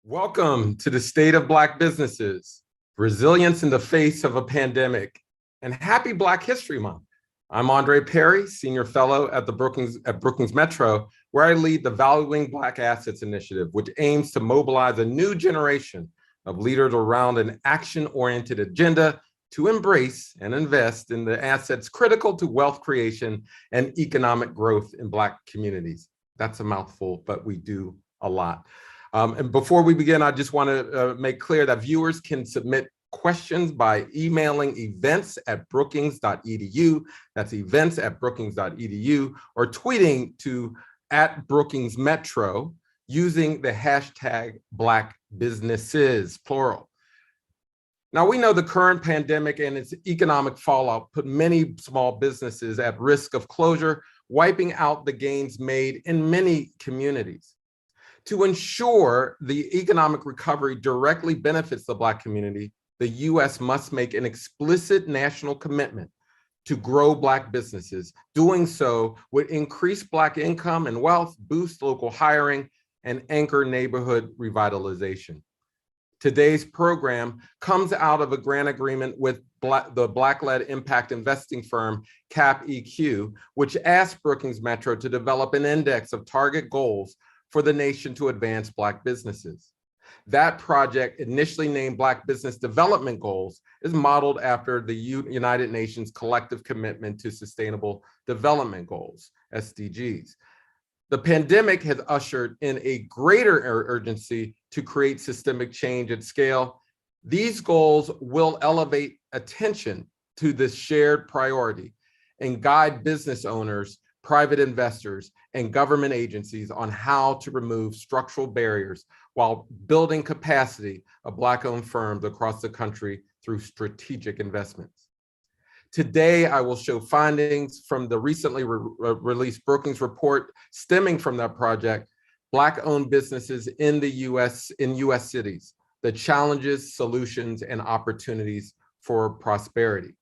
Welcome to the State of Black Businesses, Resilience in the Face of a Pandemic, and Happy Black History Month. I'm Andre Perry, Senior Fellow at Brookings Metro, where I lead the Valuing Black Assets Initiative, which aims to mobilize a new generation of leaders around an action-oriented agenda to embrace and invest in the assets critical to wealth creation and economic growth in Black communities. That's a mouthful, but we do a lot. And before we begin, I just want to make clear that viewers can submit questions by emailing events@brookings.edu, that's events@brookings.edu, or tweeting to @BrookingsMetro using the hashtag Black Businesses, plural. Now, we know the current pandemic and its economic fallout put many small businesses at risk of closure, wiping out the gains made in many communities. To ensure the economic recovery directly benefits the Black community, the U.S. must make an explicit national commitment to grow Black businesses. Doing so would increase Black income and wealth, boost local hiring, and anchor neighborhood revitalization. Today's program comes out of a grant agreement with the Black-led impact investing firm CapEQ, which asked Brookings Metro to develop an index of target goals for the nation to advance Black businesses. That project, initially named Black Business Development Goals, is modeled after the United Nations Collective Commitment to Sustainable Development Goals, SDGs. The pandemic has ushered in a greater urgency to create systemic change at scale. These goals will elevate attention to this shared priority and guide business owners, private investors, and government agencies on how to remove structural barriers while building capacity of Black-owned firms across the country through strategic investments. Today, I will show findings from the recently released Brookings report stemming from that project, Black-owned businesses in the U.S. cities, the challenges, solutions, and opportunities for prosperity.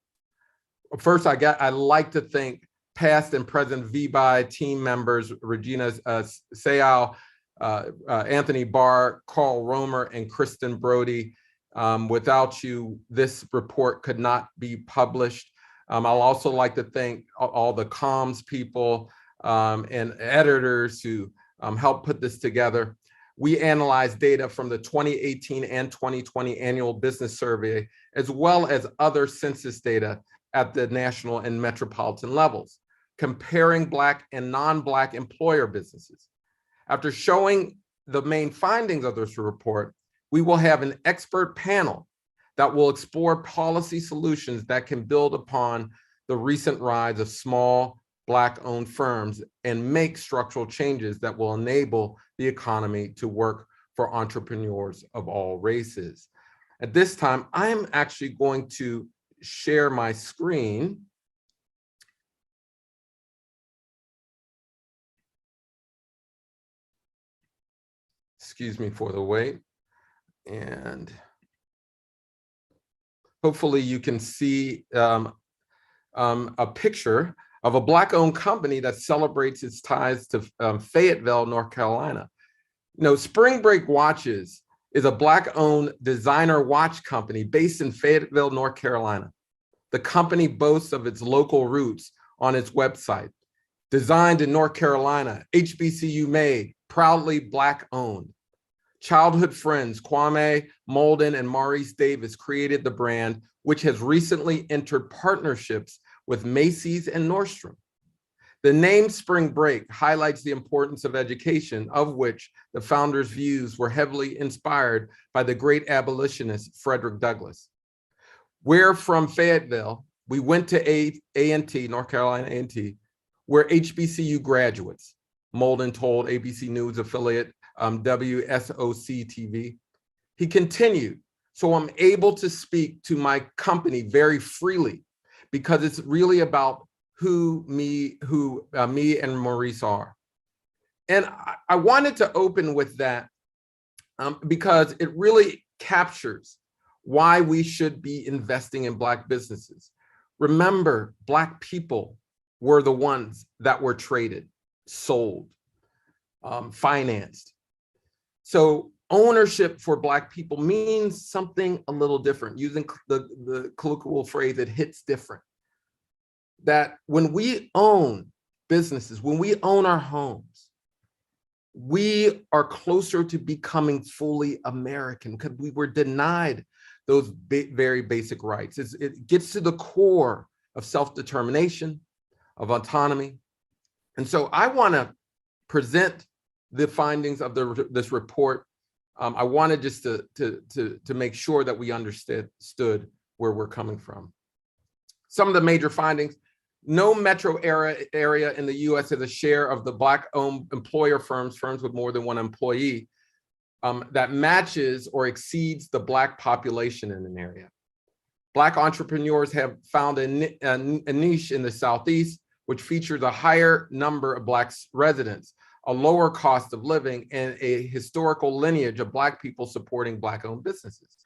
First, I'd like to thank past and present VBI team members, Regina Sayal, Anthony Barr, Carl Romer, and Kristen Brody. Without you, this report could not be published. I'll also like to thank all the comms people and editors who helped put this together. We analyzed data from the 2018 and 2020 annual business survey, as well as other census data at the national and metropolitan levels, comparing Black and non-Black employer businesses. After showing the main findings of this report, we will have an expert panel that will explore policy solutions that can build upon the recent rise of small Black-owned firms and make structural changes that will enable the economy to work for entrepreneurs of all races. At this time, I'm actually going to share my screen. Excuse me for the wait. And hopefully you can see a picture of a Black-owned company that celebrates its ties to Fayetteville, North Carolina. You know, Spring Break Watches is a Black-owned designer watch company based in Fayetteville, North Carolina. The company boasts of its local roots on its website. Designed in North Carolina, HBCU made, proudly Black-owned. Childhood friends Kwame Molden and Maurice Davis created the brand, which has recently entered partnerships with Macy's and Nordstrom. The name Spring Break highlights the importance of education, of which the founders' views were heavily inspired by the great abolitionist Frederick Douglass. We're from Fayetteville. We went to A&T, North Carolina A&T, we're HBCU graduates, Molden told ABC News affiliate WSOC TV. He continued, so I'm able to speak to my company very freely because it's really about who me and Maurice are. And I wanted to open with that because it really captures why we should be investing in Black businesses. Remember, Black people were the ones that were traded, sold, financed. So ownership for Black people means something a little different. Using the colloquial phrase, it hits different. That when we own businesses, when we own our homes, we are closer to becoming fully American because we were denied those very basic rights. It gets to the core of self-determination, of autonomy. And so I want to present the findings of this report. I wanted just to make sure that we understood where we're coming from. Some of the major findings: no metro area in the US has a share of the Black-owned employer firms with more than one employee, that matches or exceeds the Black population in an area. Black entrepreneurs have found a niche in the Southeast, which features a higher number of Black residents, a lower cost of living, and a historical lineage of Black people supporting Black-owned businesses.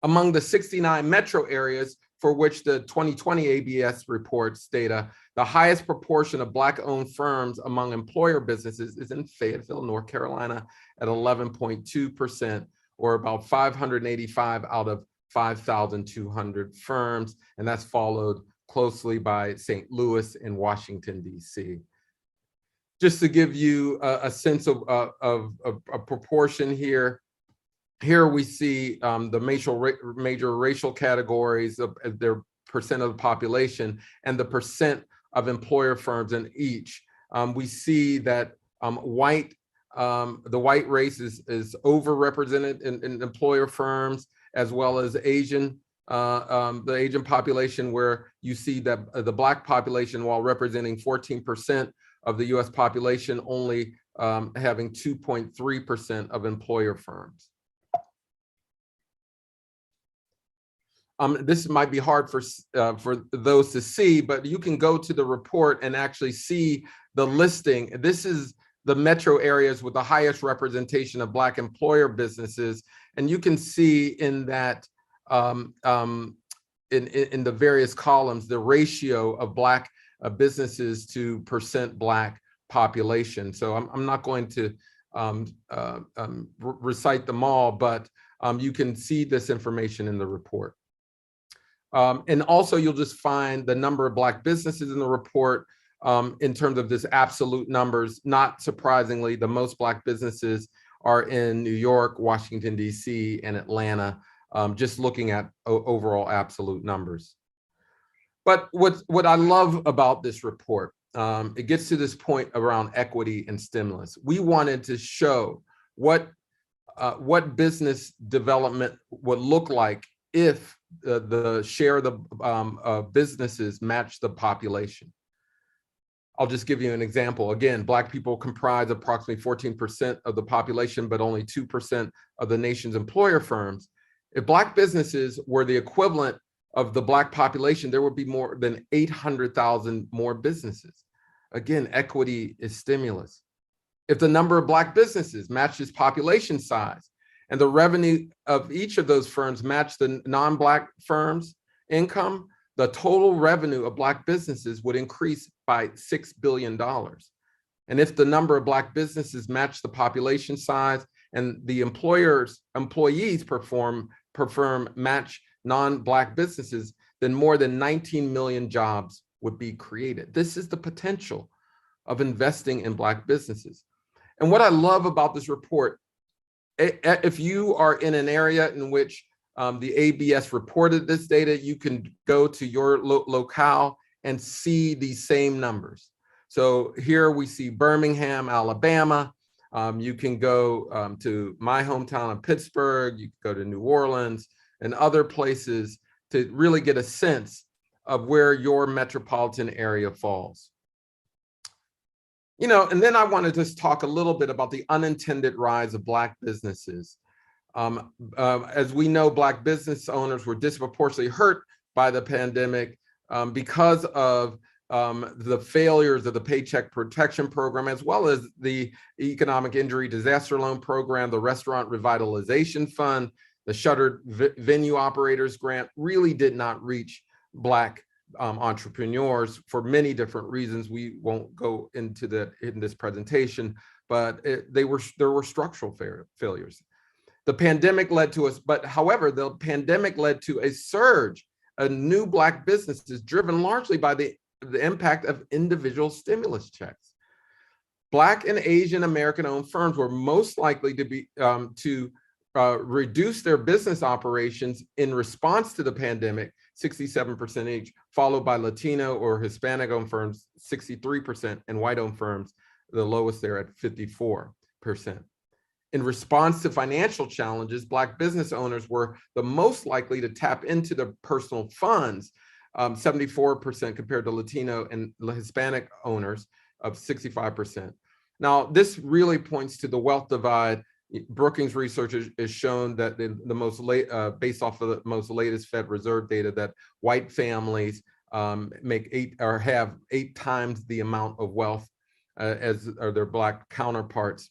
Among the 69 metro areas for which the 2020 ABS reports data, the highest proportion of Black-owned firms among employer businesses is in Fayetteville, North Carolina, at 11.2%, or about 585 out of 5,200 firms, and that's followed closely by St. Louis and Washington, D.C. Just to give you a sense of a proportion here, we see the major racial categories of their percent of the population and the percent of employer firms in each. We see that the white race is overrepresented in employer firms, as well as Asian, the Asian population, where you see that the Black population, while representing 14% of the US population, only having 2.3% of employer firms. This might be hard for those to see, but you can go to the report and actually see the listing. This is the metro areas with the highest representation of Black employer businesses, and you can see in that in the various columns the ratio of Black businesses to percent Black population. So I'm not going to recite them all, but you can see this information in the report. And also, you'll just find the number of Black businesses in the report in terms of this absolute numbers. Not surprisingly, the most Black businesses are in New York, Washington, D.C., and Atlanta, just looking at overall absolute numbers. But what I love about this report, it gets to this point around equity and stimulus. We wanted to show what business development would look like if the share of the businesses match the population. I'll just give you an example. Again, Black people comprise approximately 14% of the population, but only 2% of the nation's employer firms. If Black businesses were the equivalent of the Black population, there would be more than 800,000 more businesses. Again, equity is stimulus. If the number of Black businesses matches population size, and the revenue of each of those firms match the non-Black firms' income, the total revenue of Black businesses would increase by $6 billion. And if the number of Black businesses match the population size and the employees match non-Black businesses, then more than 19 million jobs would be created. This is the potential of investing in Black businesses. And what I love about this report, if you are in an area in which the ABS reported this data, you can go to your locale and see these same numbers. So here we see Birmingham, Alabama. You can go to my hometown of Pittsburgh. You can go to New Orleans and other places to really get a sense of where your metropolitan area falls. You know, and then I want to just talk a little bit about the unintended rise of Black businesses. As we know, Black business owners were disproportionately hurt by the pandemic because of the failures of the Paycheck Protection Program, as well as the Economic Injury Disaster Loan Program, the Restaurant Revitalization Fund, the Shuttered Venue Operators Grant really did not reach Black entrepreneurs for many different reasons. We won't go into that in this presentation, but there were structural failures. The pandemic led to us, but however, the pandemic led to a surge of new Black businesses driven largely by the impact of individual stimulus checks. Black and Asian American-owned firms were most likely to reduce their business operations in response to the pandemic, 67% each, followed by Latino or Hispanic-owned firms, 63%, and white-owned firms, the lowest there at 54%. In response to financial challenges, Black business owners were the most likely to tap into their personal funds, 74% compared to Latino and Hispanic owners of 65%. Now, this really points to the wealth divide. Brookings research has shown that based off of the most latest Fed Reserve data, that white families have 8 times the amount of wealth as are their Black counterparts.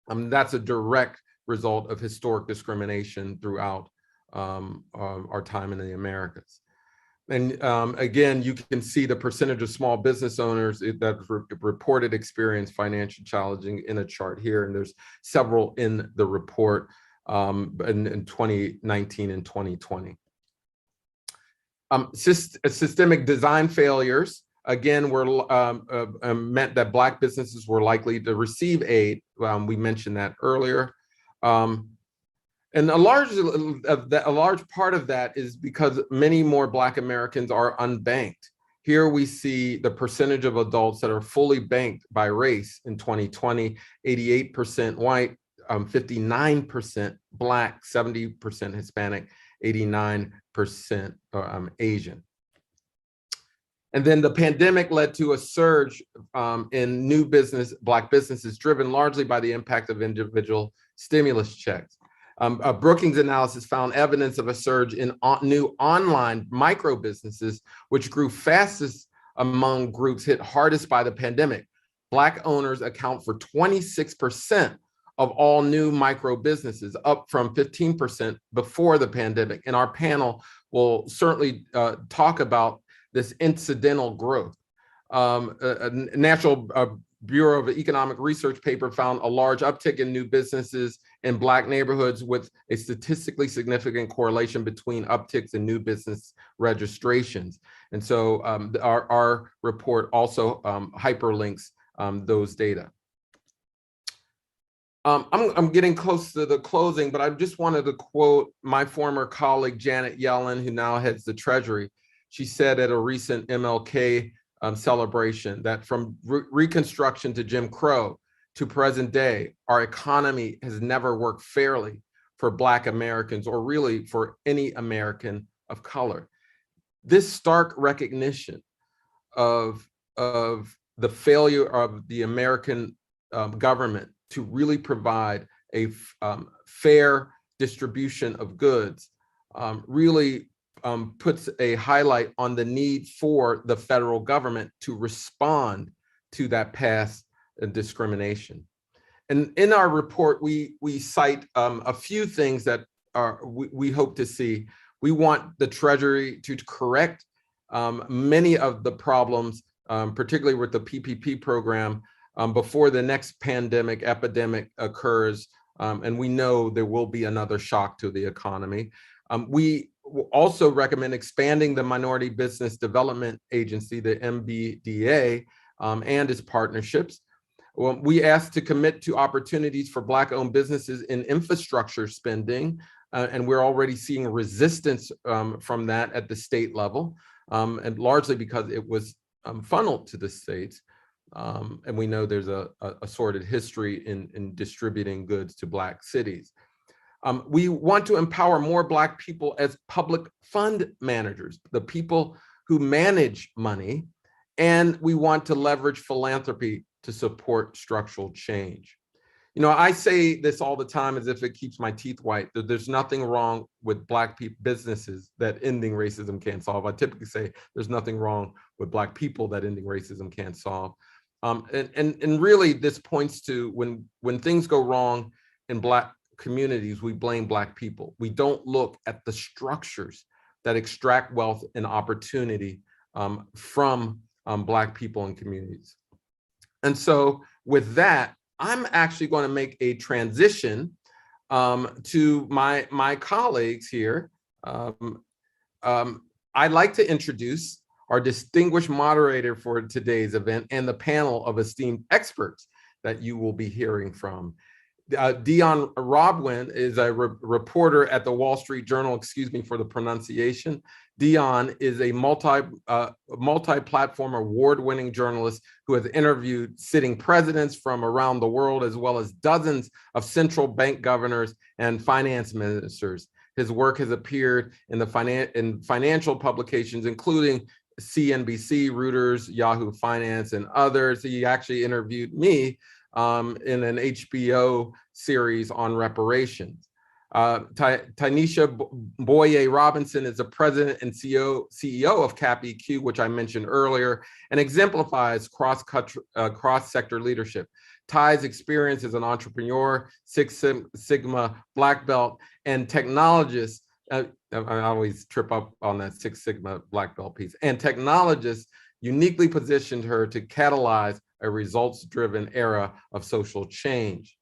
That's a direct result of historic discrimination throughout our time in the Americas. And again, you can see the percentage of small business owners that reported experience financial challenging in a chart here. And there's several in the report in 2019 and 2020. Systemic design failures, again, meant that Black businesses were likely to receive aid. We mentioned that earlier. And a large part of that is because many more Black Americans are unbanked. Here we see the percentage of adults that are fully banked by race in 2020, 88% white, 59% Black, 70% Hispanic, 89% Asian. And then the pandemic led to a surge in new Black businesses, driven largely by the impact of individual stimulus checks. A Brookings analysis found evidence of a surge in new online micro businesses, which grew fastest among groups hit hardest by the pandemic. Black owners account for 26% of all new micro businesses, up from 15% before the pandemic. And our panel will certainly talk about this incidental growth. A National Bureau of Economic Research paper found a large uptick in new businesses in Black neighborhoods, with a statistically significant correlation between upticks in new business registrations. And so our report also hyperlinks those data. I'm getting close to the closing, but I just wanted to quote my former colleague, Janet Yellen, who now heads the Treasury. She said at a recent MLK celebration that from Reconstruction to Jim Crow to present day, our economy has never worked fairly for Black Americans, or really for any American of color. This stark recognition of the failure of the American government to really provide a fair distribution of goods really puts a highlight on the need for the federal government to respond to that past discrimination. And in our report, we cite a few things that we hope to see. We want the Treasury to correct many of the problems, particularly with the PPP program, before the next epidemic occurs, and we know there will be another shock to the economy. We also recommend expanding the Minority Business Development Agency, the MBDA, and its partnerships. We ask to commit to opportunities for Black-owned businesses in infrastructure spending, and we're already seeing resistance from that at the state level, and largely because it was funneled to the states. And we know there's a sordid history in distributing goods to Black cities. We want to empower more Black people as public fund managers, the people who manage money, and we want to leverage philanthropy to support structural change. You know, I say this all the time as if it keeps my teeth white, that there's nothing wrong with Black businesses that ending racism can't solve. I typically say there's nothing wrong with Black people that ending racism can't solve. And really this points to when things go wrong in Black communities, we blame Black people. We don't look at the structures that extract wealth and opportunity from Black people and communities. And so with that, I'm actually going to make a transition To my colleagues here, I'd like to introduce our distinguished moderator for today's event and the panel of esteemed experts that you will be hearing from. Dion Robwin is a reporter at the Wall Street Journal, excuse me for the pronunciation. Dion is a multi-platform award-winning journalist who has interviewed sitting presidents from around the world, as well as dozens of central bank governors and finance ministers. His work has appeared in financial publications, including CNBC, Reuters, Yahoo Finance, and others. He actually interviewed me in an HBO series on reparations. Tanisha Boye Robinson is the president and CEO of CapEQ, which I mentioned earlier, and exemplifies cross-sector leadership. Ty's experience as an entrepreneur, Six Sigma black belt, and technologist. I always trip up on that Six Sigma black belt piece. And technologist uniquely positioned her to catalyze a results-driven era of social change.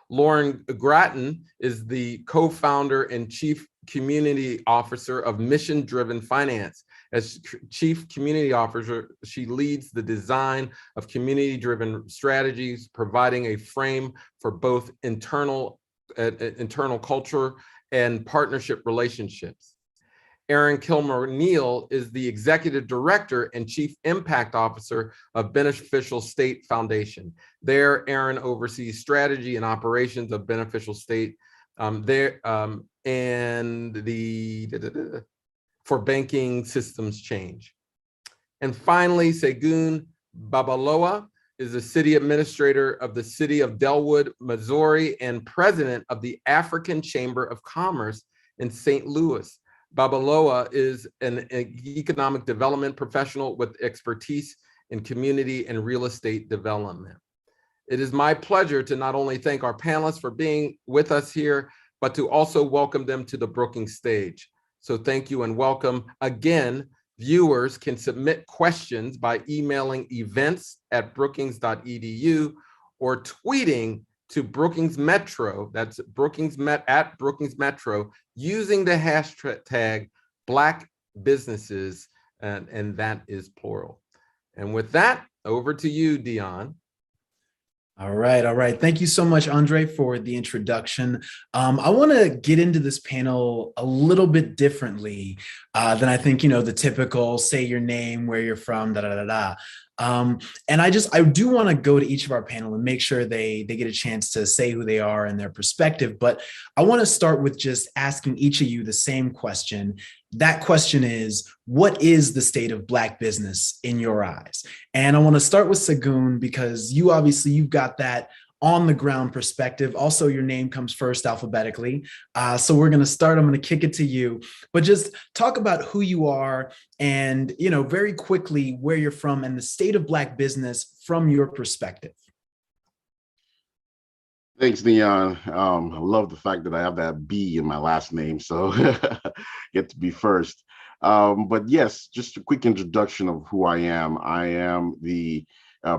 Lauren Gratton is the co-founder and chief community officer of Mission Driven Finance. As chief community officer, she leads the design of community-driven strategies, providing a frame for both internal culture and partnership relationships. Aaron Kilmer-Neal is the executive director and chief impact officer of Beneficial State Foundation. There, Aaron oversees strategy and operations of Beneficial State for banking systems change. And finally, Segun Babalola is the city administrator of the city of Delwood, Missouri, and president of the African Chamber of Commerce in St. Louis. Babalola is an economic development professional with expertise in community and real estate development. It is my pleasure to not only thank our panelists for being with us here, but to also welcome them to the Brookings stage. So thank you and welcome. Again, viewers can submit questions by emailing events@brookings.edu or tweeting to Brookings Metro, that's at Brookings Metro, using the hashtag Black Businesses, and that is plural. And with that, over to you, Dion. All right. Thank you so much, Andre, for the introduction. I want to get into this panel a little bit differently than I think, the typical say your name, where you're from, and I do want to go to each of our panel and make sure they get a chance to say who they are and their perspective. But I want to start with just asking each of you the same question. That question is, what is the state of Black business in your eyes? And I want to start with Segun, because you've got that on the ground perspective. Also, your name comes first alphabetically. So we're going to start. I'm going to kick it to you, but just talk about who you are and, very quickly where you're from and the state of Black business from your perspective. Thanks, Dion. I love the fact that I have that B in my last name, so get to be first. But yes, just a quick introduction of who I am. I am the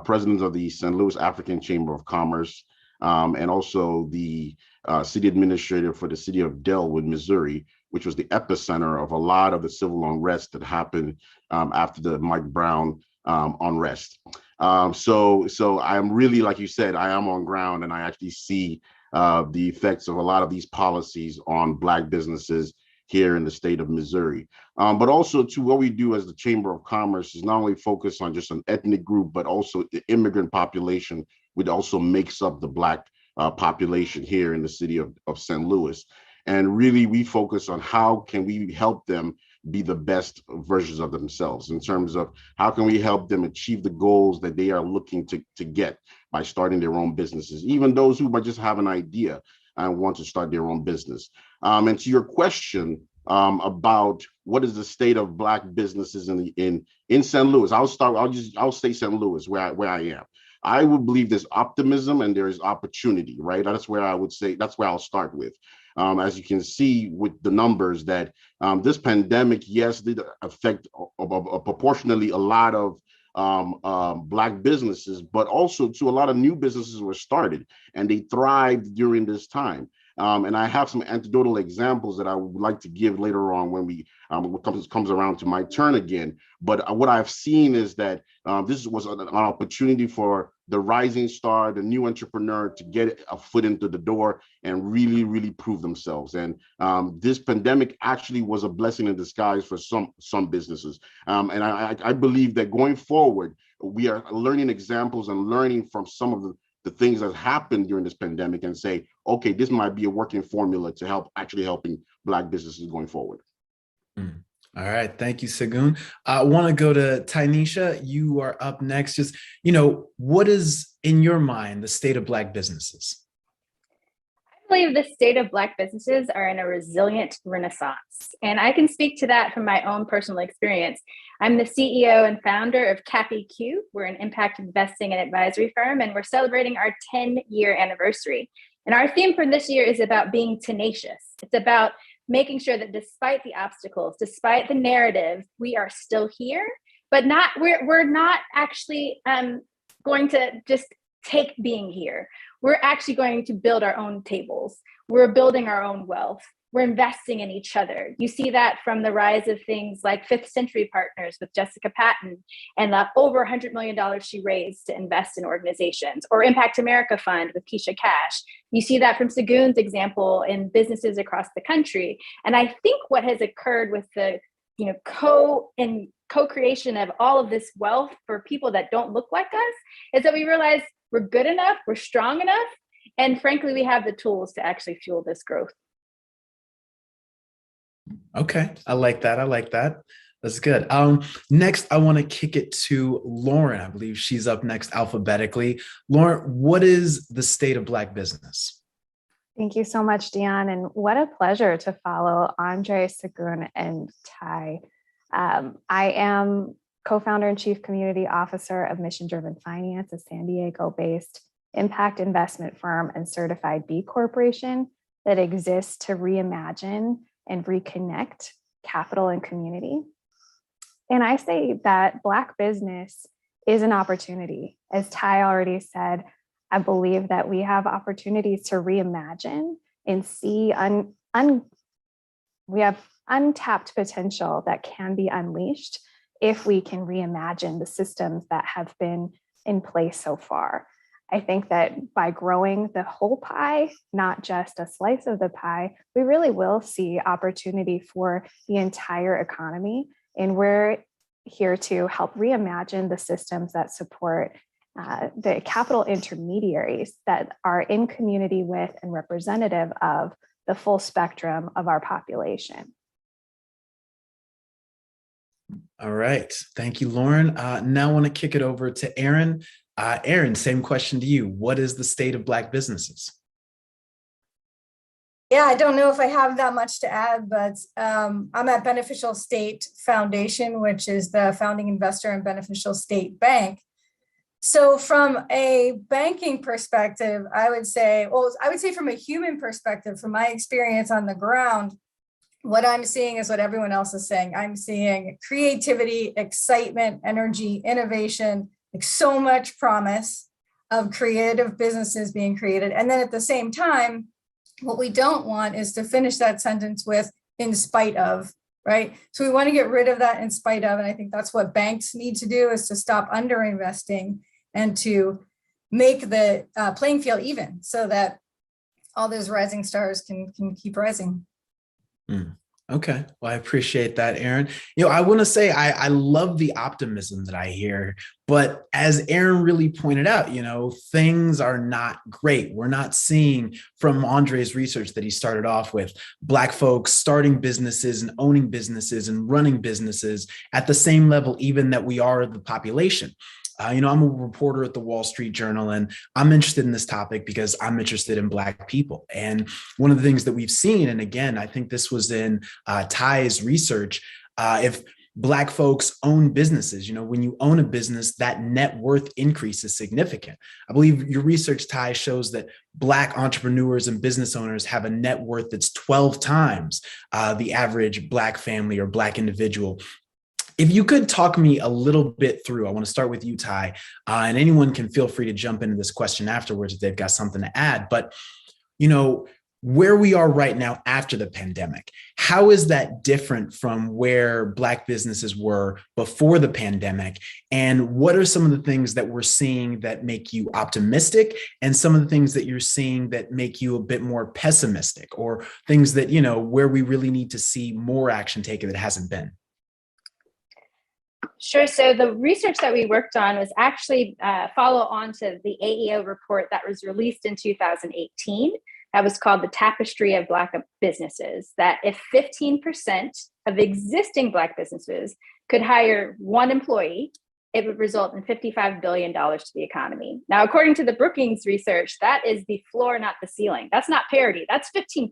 president of the St. Louis African Chamber of Commerce, and also the city administrator for the city of Delwood, Missouri, which was the epicenter of a lot of the civil unrest that happened after the Mike Brown unrest. So I'm really, like you said, I am on ground, and I actually see the effects of a lot of these policies on Black businesses here in the state of Missouri. But also to what we do as the Chamber of Commerce is not only focus on just an ethnic group, but also the immigrant population, which also makes up the Black population here in the city of St. Louis. And really, we focus on how can we help them be the best versions of themselves in terms of how can we help them achieve the goals that they are looking to get by starting their own businesses, even those who might just have an idea and want to start their own business. And to your question about what is the state of Black businesses in St. Louis, I'll say St. Louis, where I am. I would believe there's optimism and there is opportunity, right? That's where I would say, that's where I'll start with. As you can see with the numbers that this pandemic, yes, did affect proportionally a lot of Black businesses, but also to a lot of new businesses were started and they thrived during this time. And I have some anecdotal examples that I would like to give later on when we comes around to my turn again. But what I've seen is that this was an opportunity for the rising star, the new entrepreneur, to get a foot into the door and really, really prove themselves. And this pandemic actually was a blessing in disguise for some businesses. And I believe that going forward, we are learning examples and learning from some of the things that happened during this pandemic and say, okay, this might be a working formula to helping Black businesses going forward. All right. Thank you, Segun. I want to go to Tynesha. You are up next. Just, what is in your mind the state of Black businesses? I believe the state of Black businesses are in a resilient renaissance. And I can speak to that from my own personal experience. I'm the CEO and founder of CAPIQ. We're an impact investing and advisory firm, and we're celebrating our 10-year anniversary. And our theme for this year is about being tenacious. It's about making sure that despite the obstacles, despite the narrative, we are still here, but we're not actually going to just take being here. We're actually going to build our own tables. We're building our own wealth. We're investing in each other. You see that from the rise of things like Fifth Century Partners with Jessica Patton and the over $100 million she raised to invest in organizations, or Impact America Fund with Keisha Cash. You see that from Segun's example in businesses across the country. And I think what has occurred with the co-creation of all of this wealth for people that don't look like us is that we realize we're good enough, we're strong enough, and frankly, we have the tools to actually fuel this growth. Okay, I like that. That's good. Next, I want to kick it to Lauren. I believe she's up next alphabetically. Lauren, what is the state of Black business? Thank you so much, Dion. And what a pleasure to follow Andre, Segun, and Ty. I am co-founder and chief community officer of Mission Driven Finance, a San Diego-based impact investment firm and certified B Corporation that exists to reimagine and reconnect capital and community. And I say that Black business is an opportunity. As Ty already said, I believe that we have opportunities to reimagine and see we have untapped potential that can be unleashed if we can reimagine the systems that have been in place so far. I think that by growing the whole pie, not just a slice of the pie, we really will see opportunity for the entire economy. And we're here to help reimagine the systems that support the capital intermediaries that are in community with and representative of the full spectrum of our population. All right. Thank you, Lauren. Now I want to kick it over to Aaron. Aaron, same question to you. What is the state of Black businesses? Yeah, I don't know if I have that much to add, but I'm at Beneficial State Foundation, which is the founding investor in Beneficial State Bank. So from a banking perspective, I would say from a human perspective, from my experience on the ground, what I'm seeing is what everyone else is saying. I'm seeing creativity, excitement, energy, innovation, like so much promise of creative businesses being created. And then at the same time, what we don't want is to finish that sentence with in spite of, right? So we want to get rid of that in spite of. And I think that's what banks need to do, is to stop underinvesting and to make the playing field even so that all those rising stars can keep rising. Okay. Well, I appreciate that, Aaron. I want to say I love the optimism that I hear, but as Aaron really pointed out, things are not great. We're not seeing from Andre's research that he started off with Black folks starting businesses and owning businesses and running businesses at the same level, even that we are the population. I'm a reporter at the Wall Street Journal, and I'm interested in this topic because I'm interested in Black people. And one of the things that we've seen, and again, I think this was in Ty's research, if Black folks own businesses, when you own a business, that net worth increase is significant. I believe your research, Ty, shows that Black entrepreneurs and business owners have a net worth that's 12 times the average Black family or Black individual. If you could talk me a little bit through, I want to start with you, Ty, and anyone can feel free to jump into this question afterwards if they've got something to add. But, where we are right now after the pandemic, how is that different from where Black businesses were before the pandemic? And what are some of the things that we're seeing that make you optimistic, and some of the things that you're seeing that make you a bit more pessimistic, or things that, you know, where we really need to see more action taken that hasn't been? Sure. So the research that we worked on was actually follow on to the AEO report that was released in 2018. That was called the Tapestry of Black Businesses, that if 15% of existing Black businesses could hire one employee, it would result in $55 billion to the economy. Now, according to the Brookings research, that is the floor, not the ceiling. That's not parity, that's 15%.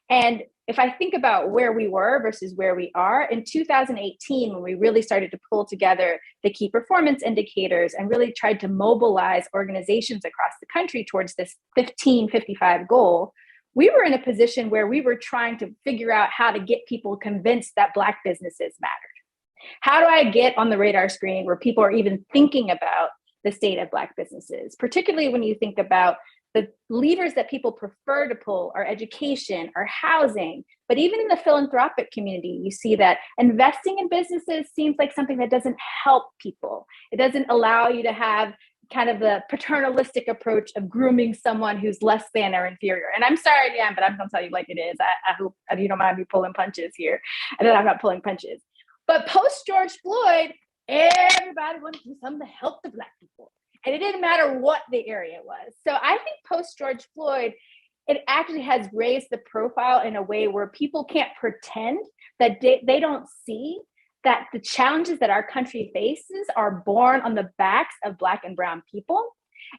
And if I think about where we were versus where we are, in 2018, when we really started to pull together the key performance indicators and really tried to mobilize organizations across the country towards this 1555 goal, we were in a position where we were trying to figure out how to get people convinced that Black businesses mattered. How do I get on the radar screen where people are even thinking about the state of Black businesses, particularly when you think about the levers that people prefer to pull are education, are housing, but even in the philanthropic community, you see that investing in businesses seems like something that doesn't help people. It doesn't allow you to have kind of the paternalistic approach of grooming someone who's less than or inferior. And I'm sorry, Dan, but I'm gonna tell you like it is. I hope you don't mind me pulling punches here, and then I'm not pulling punches. But post George Floyd, everybody wanted to do something to help the Black people. And it didn't matter what the area was. So I think post George Floyd, it actually has raised the profile in a way where people can't pretend that they don't see that the challenges that our country faces are born on the backs of Black and brown people.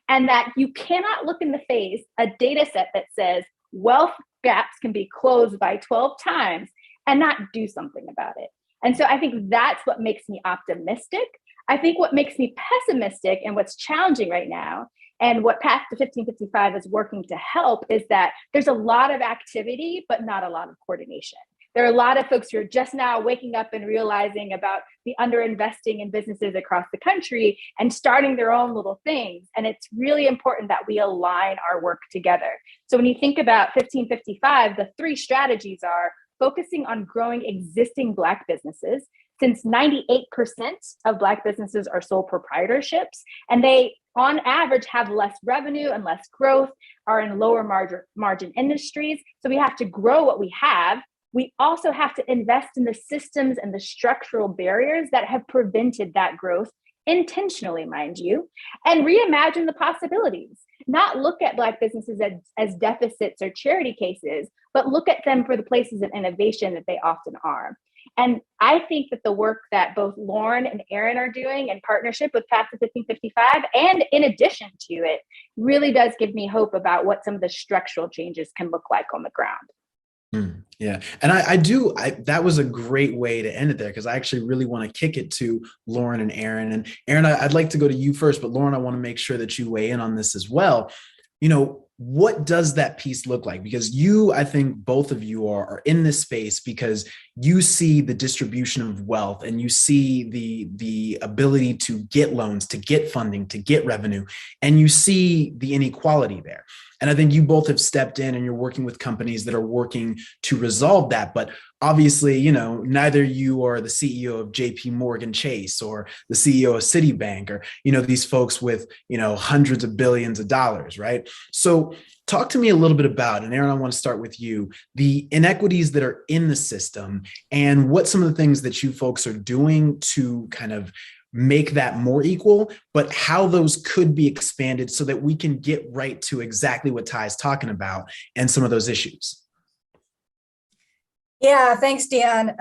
And that you cannot look in the face a data set that says wealth gaps can be closed by 12 times and not do something about it. And so I think that's what makes me optimistic. I think what makes me pessimistic and what's challenging right now, and what Path to 1555 is working to help, is that there's a lot of activity, but not a lot of coordination. There are a lot of folks who are just now waking up and realizing about the underinvesting in businesses across the country and starting their own little things. And it's really important that we align our work together. So when you think about 1555, the three strategies are focusing on growing existing Black businesses, since 98% of Black businesses are sole proprietorships, and they, on average, have less revenue and less growth, are in lower margin industries. So we have to grow what we have. We also have to invest in the systems and the structural barriers that have prevented that growth, intentionally, mind you, and reimagine the possibilities. Not look at Black businesses as deficits or charity cases, but look at them for the places of innovation that they often are. And I think that the work that both Lauren and Aaron are doing in partnership with Path to 1555, and in addition to it, really does give me hope about what some of the structural changes can look like on the ground. Yeah. And that was a great way to end it there, because I actually really want to kick it to Lauren and Aaron. And Aaron, I'd like to go to you first, but Lauren, I want to make sure that you weigh in on this as well. You know, what does that piece look like? Because I think both of you are in this space because you see the distribution of wealth, and you see the ability to get loans, to get funding, to get revenue, and you see the inequality there. And I think you both have stepped in and you're working with companies that are working to resolve that. But obviously, you know, neither you are the CEO of JP Morgan Chase or the CEO of Citibank, or, you know, these folks with, you know, hundreds of billions of dollars, right? So talk to me a little bit about, and Aaron, I want to start with you, the inequities that are in the system, and what some of the things that you folks are doing to kind of make that more equal, but how those could be expanded so that we can get right to exactly what Ty is talking about and some of those issues. Yeah, thanks, Dan.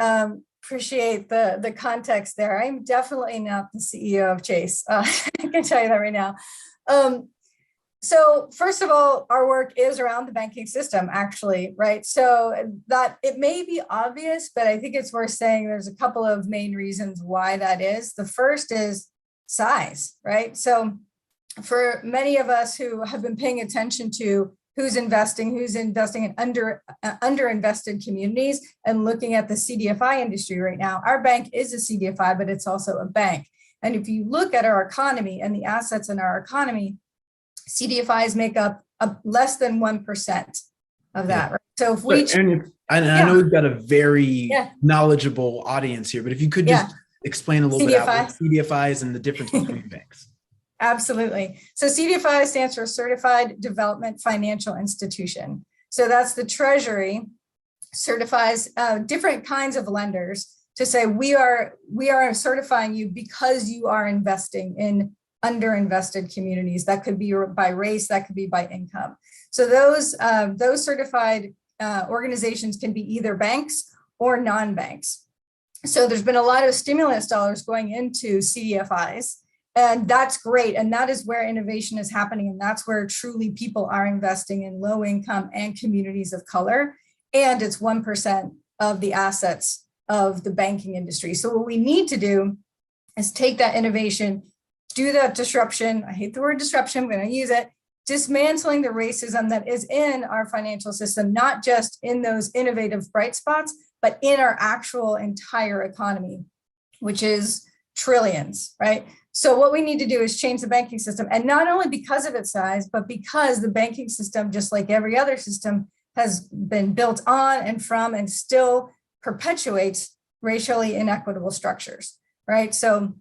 Appreciate the context there. I'm definitely not the CEO of Chase. I can tell you that right now. So first of all, our work is around the banking system, actually, right? So that it may be obvious, but I think it's worth saying there's a couple of main reasons why that is. The first is size, right? So for many of us who have been paying attention to who's investing in underinvested communities and looking at the CDFI industry right now, our bank is a CDFI, but it's also a bank. And if you look at our economy and the assets in our economy, CDFIs make up less than 1% of that. Right? So if we, and I know we've got a very knowledgeable audience here, but if you could just explain a little bit about what CDFI is and the difference between banks. Absolutely. So CDFI stands for Certified Development Financial Institution. So that's the Treasury certifies different kinds of lenders to say we are certifying you because you are investing in underinvested communities. That could be by race, that could be by income. So those certified organizations can be either banks or non-banks. So there's been a lot of stimulus dollars going into CDFIs, and that's great. And that is where innovation is happening. And that's where truly people are investing in low income and communities of color. And it's 1% of the assets of the banking industry. So what we need to do is take that innovation, do that disruption. I hate the word disruption, I'm going to use it. Dismantling the racism that is in our financial system, not just in those innovative bright spots, but in our actual entire economy, which is trillions, right? So what we need to do is change the banking system. And not only because of its size, but because the banking system, just like every other system, has been built on and from and still perpetuates racially inequitable structures, right? So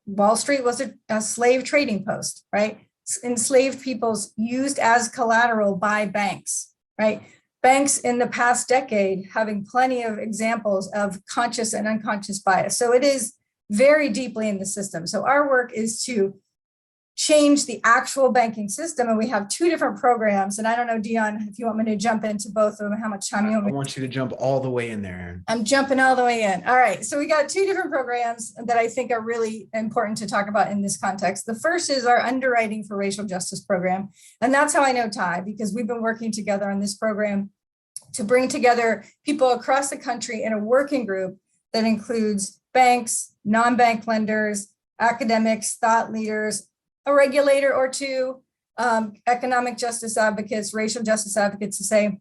Wall Street was a slave trading post, right? Enslaved peoples used as collateral by banks, right? Banks in the past decade having plenty of examples of conscious and unconscious bias. So it is very deeply in the system. So our work is to change the actual banking system. And we have two different programs. And I don't know, Dion, if you want me to jump into both of them, how much time you want me? I want you to jump all the way in there. I'm jumping all the way in. All right. So we got two different programs that I think are really important to talk about in this context. The first is our Underwriting for Racial Justice program. And that's how I know Ty, because we've been working together on this program to bring together people across the country in a working group that includes banks, non-bank lenders, academics, thought leaders, a regulator or two, economic justice advocates, racial justice advocates, to say,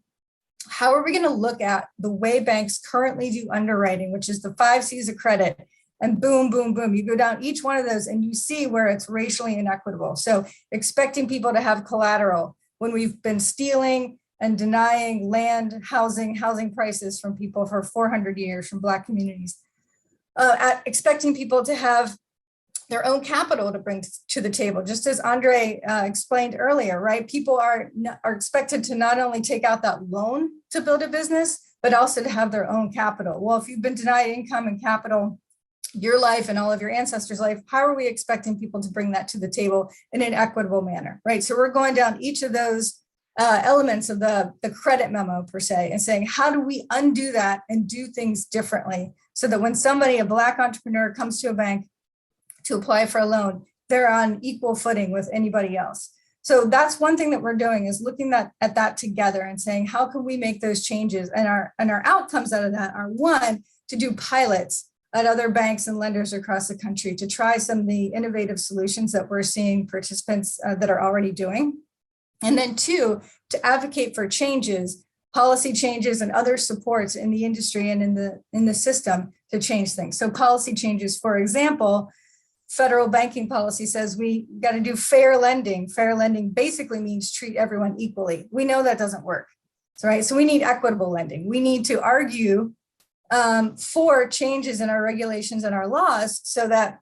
how are we going to look at the way banks currently do underwriting, which is the 5 C's of credit, and boom, boom, boom, you go down each one of those and you see where it's racially inequitable. So expecting people to have collateral when we've been stealing and denying land, housing prices from people for 400 years from Black communities, expecting people to have their own capital to bring to the table, just as Andre explained earlier, right? People are expected to not only take out that loan to build a business, but also to have their own capital. Well, if you've been denied income and capital your life and all of your ancestors' life, how are we expecting people to bring that to the table in an equitable manner, right? So we're going down each of those elements of the credit memo per se and saying, how do we undo that and do things differently so that when somebody, a Black entrepreneur, comes to a bank to apply for a loan, they're on equal footing with anybody else. So that's one thing that we're doing, is looking at that together and saying, how can we make those changes? And our outcomes out of that are, one, to do pilots at other banks and lenders across the country to try some of the innovative solutions that we're seeing participants that are already doing. And then two, to advocate for changes, policy changes and other supports in the industry and in the system to change things. So policy changes, for example, federal banking policy says we got to do fair lending. Fair lending basically means treat everyone equally. We know that doesn't work, right? So we need equitable lending. We need to argue for changes in our regulations and our laws so that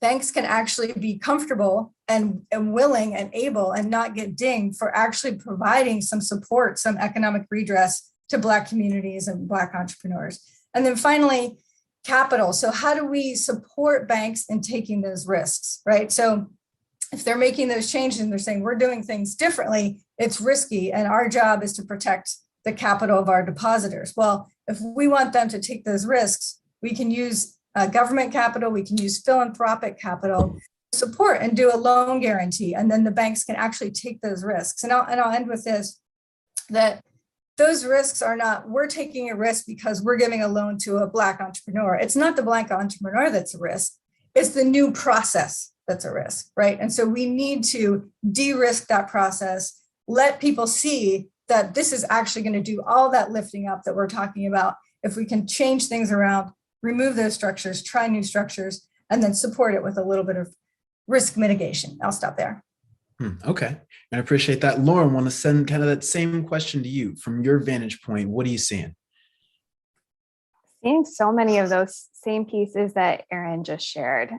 banks can actually be comfortable and willing and able and not get dinged for actually providing some support, some economic redress to Black communities and Black entrepreneurs. And then finally, capital. So how do we support banks in taking those risks, right? So if they're making those changes and they're saying we're doing things differently, it's risky. And our job is to protect the capital of our depositors. Well, if we want them to take those risks, we can use government capital, we can use philanthropic capital support and do a loan guarantee. And then the banks can actually take those risks. And I'll end with this, that those risks are not, we're taking a risk because we're giving a loan to a Black entrepreneur. It's not the Black entrepreneur that's a risk. It's the new process that's a risk, right? And so we need to de-risk that process, let people see that this is actually going to do all that lifting up that we're talking about. If we can change things around, remove those structures, try new structures, and then support it with a little bit of risk mitigation. I'll stop there. Okay, and I appreciate that. Lauren, want to send kind of that same question to you from your vantage point. What are you seeing? Seeing so many of those same pieces that Aaron just shared.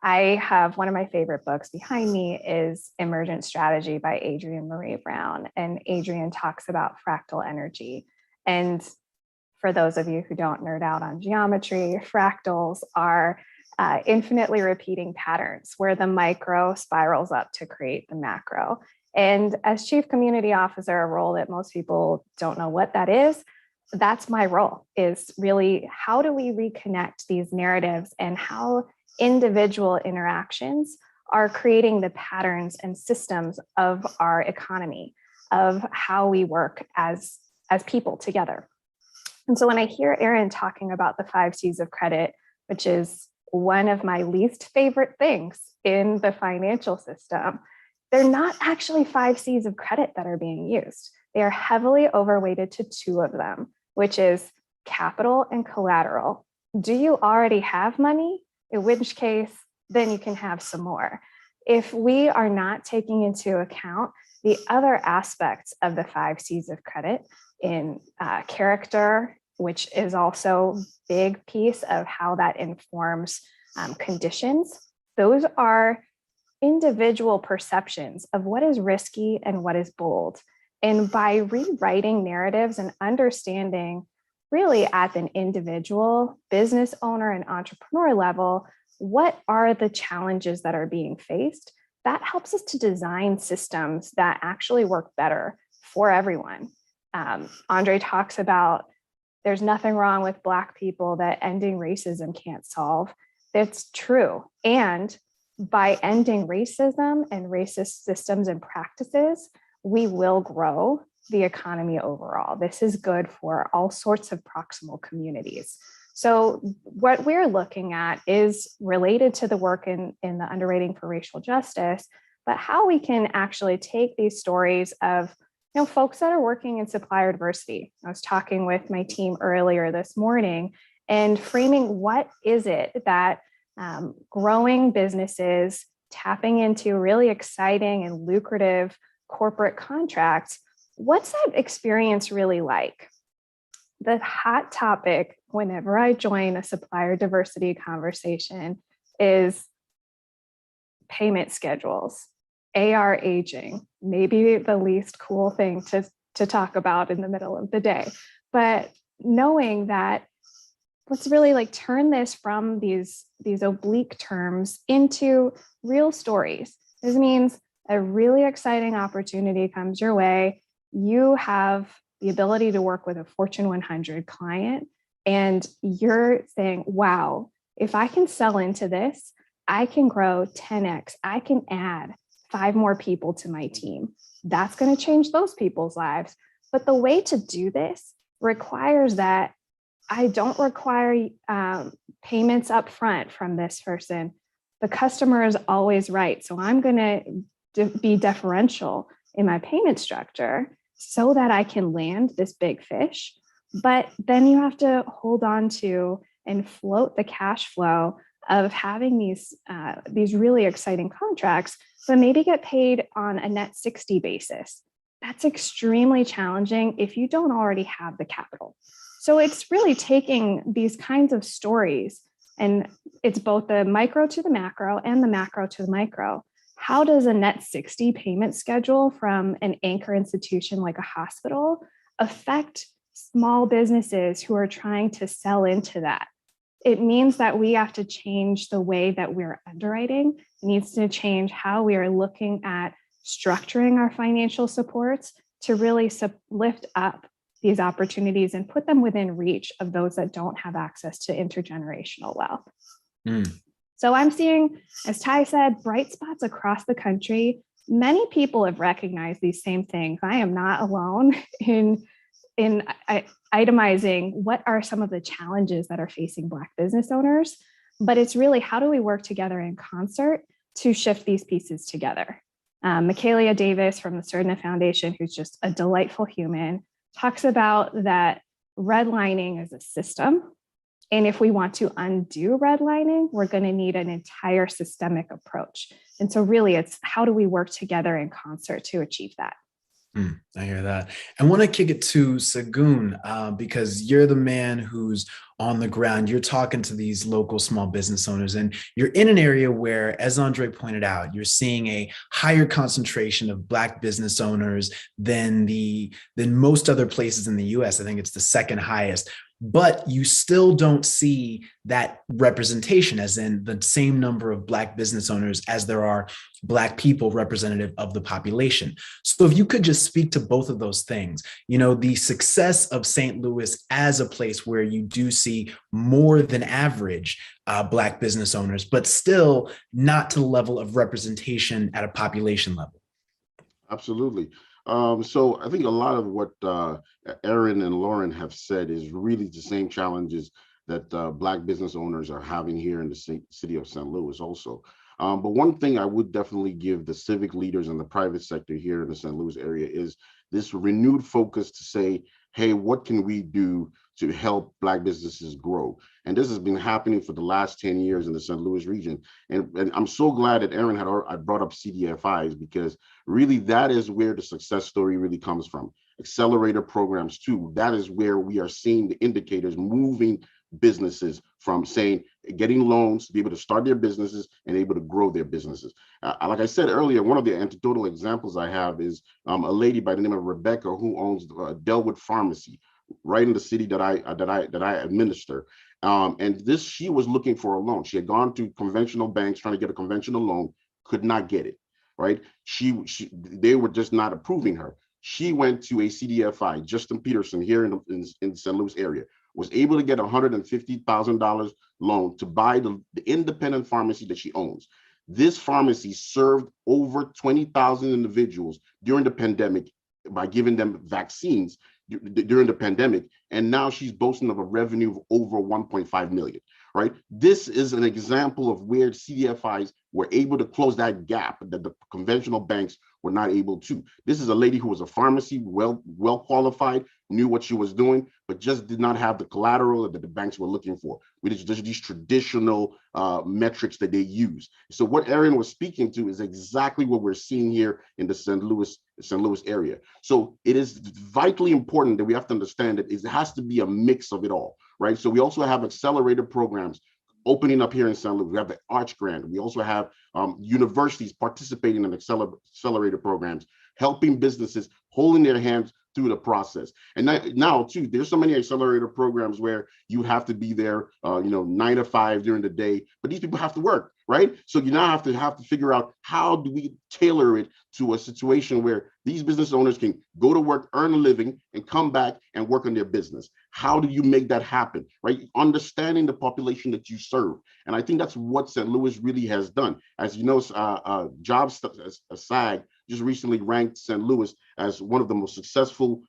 I have one of my favorite books behind me is Emergent Strategy by Adrienne Marie Brown. And Adrienne talks about fractal energy. And for those of you who don't nerd out on geometry, fractals are infinitely repeating patterns where the micro spirals up to create the macro. And as chief community officer, a role that most people don't know what that is, that's my role, is really how do we reconnect these narratives and how individual interactions are creating the patterns and systems of our economy, of how we work as people together. And so when I hear Aaron talking about the 5 C's of credit, which is one of my least favorite things in the financial system, they're not actually 5 C's of credit that are being used. They are heavily overweighted to 2 of them, which is capital and collateral. Do you already have money? In which case, then you can have some more. If we are not taking into account the other aspects of the 5 C's of credit in character, which is also a big piece of how that informs conditions, those are individual perceptions of what is risky and what is bold. And by rewriting narratives and understanding really at an individual business owner and entrepreneur level, what are the challenges that are being faced, that helps us to design systems that actually work better for everyone. Andre talks about there's nothing wrong with Black people that ending racism can't solve. That's true. And by ending racism and racist systems and practices, we will grow the economy overall. This is good for all sorts of proximal communities. So what we're looking at is related to the work in the underwriting for racial justice, but how we can actually take these stories of folks that are working in supplier diversity. I was talking with my team earlier this morning and framing what is it that growing businesses tapping into really exciting and lucrative corporate contracts, what's that experience really like? The hot topic whenever I join a supplier diversity conversation is payment schedules, AR aging, maybe the least cool thing to talk about in the middle of the day. But knowing that, let's really like turn this from these oblique terms into real stories. This means a really exciting opportunity comes your way. You have the ability to work with a Fortune 100 client, and you're saying, wow, if I can sell into this, I can grow 10x. I can add 5 more people to my team. That's going to change those people's lives. But the way to do this requires that I don't require payments up front from this person. The customer is always right. So I'm going to be deferential in my payment structure so that I can land this big fish. But then you have to hold on to and float the cash flow of having these really exciting contracts, but maybe get paid on a net 60 basis. That's extremely challenging if you don't already have the capital. So it's really taking these kinds of stories, and it's both the micro to the macro and the macro to the micro. How does a net 60 payment schedule from an anchor institution like a hospital affect small businesses who are trying to sell into that? It means that we have to change the way that we're underwriting. It needs to change how we are looking at structuring our financial supports to really lift up these opportunities and put them within reach of those that don't have access to intergenerational wealth. So I'm seeing, as Ty said, bright spots across the country. Many people have recognized these same things. I am not alone in itemizing what are some of the challenges that are facing Black business owners, but it's really how do we work together in concert to shift these pieces together. Michaelia Davis from the Cerna Foundation, who's just a delightful human, talks about that redlining as a system And if we want to undo redlining, we're going to need an entire systemic approach. And so really it's how do we work together in concert to achieve that? I hear that. I want to kick it to Sagun because you're the man who's on the ground. You're talking to these local small business owners, and you're in an area where, as Andre pointed out, you're seeing a higher concentration of Black business owners than most other places in the U.S. I think it's the second highest. But you still don't see that representation, as in the same number of Black business owners as there are Black people representative of the population. So if you could just speak to both of those things, the success of St. Louis as a place where you do see more than average Black business owners, but still not to the level of representation at a population level. Absolutely. So I think a lot of what Aaron and Lauren have said is really the same challenges that Black business owners are having here in the city of St. Louis also. But one thing I would definitely give the civic leaders in the private sector here in the St. Louis area is this renewed focus to say, hey, what can we do to help Black businesses grow? And this has been happening for the last 10 years in the St. Louis region. And I'm so glad that Aaron had brought up CDFIs, because really that is where the success story really comes from. Accelerator programs too, that is where we are seeing the indicators moving businesses from getting loans to be able to start their businesses and able to grow their businesses. Like I said earlier, one of the anecdotal examples I have is a lady by the name of Rebecca who owns Delwood Pharmacy right in the city that I administer. And she was looking for a loan. She had gone to conventional banks trying to get a conventional loan, could not get it, right? They were just not approving her. She went to a CDFI, Justin Peterson, here in the St. Louis area, was able to get a $150,000 loan to buy the independent pharmacy that she owns. This pharmacy served over 20,000 individuals during the pandemic by giving them vaccines during the pandemic. And now she's boasting of a revenue of over 1.5 million, right? This is an example of where CDFIs were able to close that gap that the conventional banks were not able to. This is a lady who was a pharmacy, well qualified, knew what she was doing, but just did not have the collateral that the banks were looking for, which is just these traditional metrics that they use. So what Aaron was speaking to is exactly what we're seeing here in the St. Louis area. So it is vitally important that we have to understand that it has to be a mix of it all, right? So we also have accelerator programs opening up here in St. Louis. We have the Arch Grant. We also have universities participating in accelerator programs, helping businesses, holding their hands through the process. And now too, there's so many accelerator programs where you have to be there, 9 to 5 during the day, but these people have to work, right? So you now have to figure out, how do we tailor it to a situation where these business owners can go to work, earn a living, and come back and work on their business? How do you make that happen, right? Understanding the population that you serve. And I think that's what St. Louis really has done. As you know, Jobs SAG just recently ranked St. Louis as one of the most successful